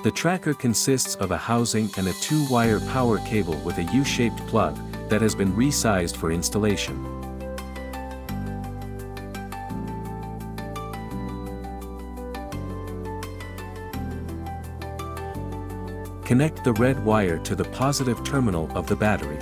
The tracker consists of a housing and a 2-wire power cable with a U-shaped plug that has been resized for installation. Connect the red wire to the positive terminal of the battery.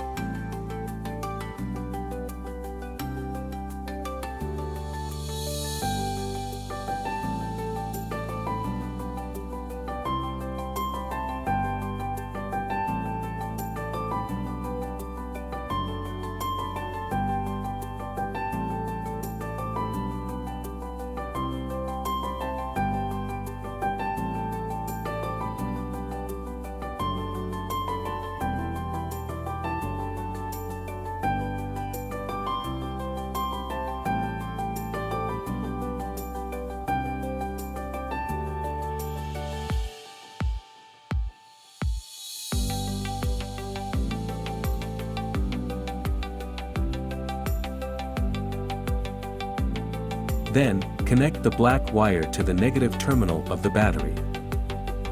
Then, connect the black wire to the negative terminal of the battery.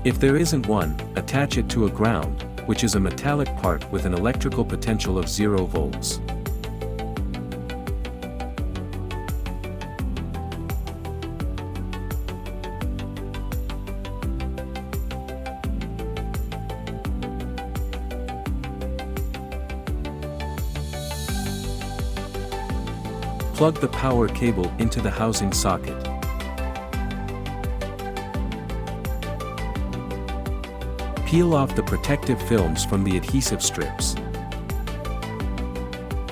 If there isn't one, attach it to a ground, which is a metallic part with an electrical potential of 0 volts. Plug the power cable into the housing socket. Peel off the protective films from the adhesive strips.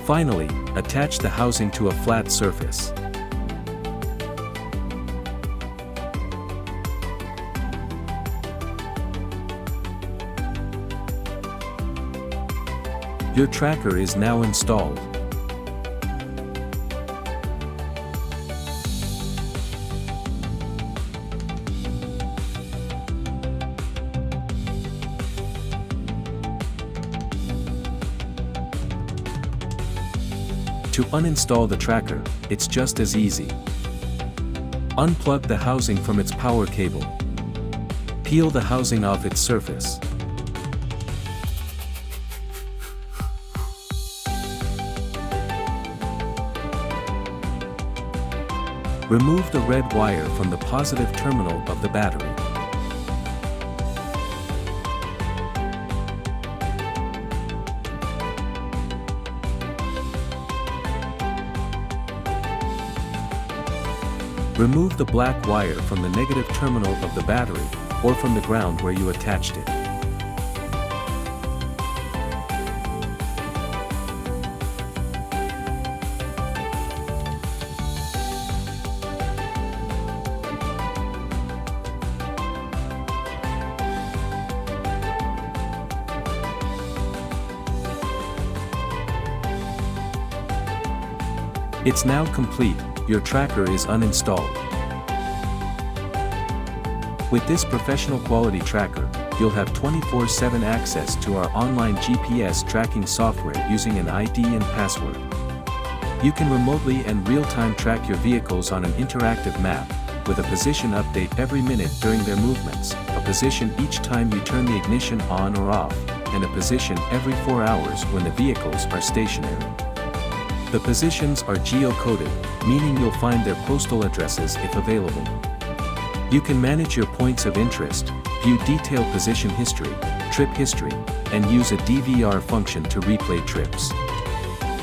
Finally, attach the housing to a flat surface. Your tracker is now installed. To uninstall the tracker, it's just as easy. Unplug the housing from its power cable. Peel the housing off its surface. Remove the red wire from the positive terminal of the battery. Remove the black wire from the negative terminal of the battery, or from the ground where you attached it. It's now complete. Your tracker is uninstalled. With this professional quality tracker, you'll have 24/7 access to our online GPS tracking software using an ID and password. You can remotely and real-time track your vehicles on an interactive map, with a position update every minute during their movements, a position each time you turn the ignition on or off, and a position every 4 hours when the vehicles are stationary. The positions are geo-coded, meaning you'll find their postal addresses if available. You can manage your points of interest, view detailed position history, trip history, and use a DVR function to replay trips.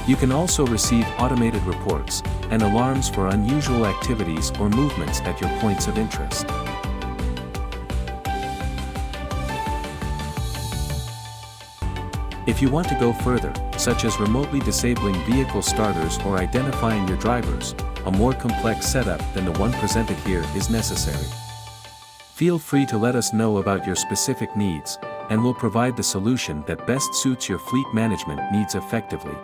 You can also receive automated reports and alarms for unusual activities or movements at your points of interest. If you want to go further, such as remotely disabling vehicle starters or identifying your drivers, a more complex setup than the one presented here is necessary. Feel free to let us know about your specific needs, and we'll provide the solution that best suits your fleet management needs effectively.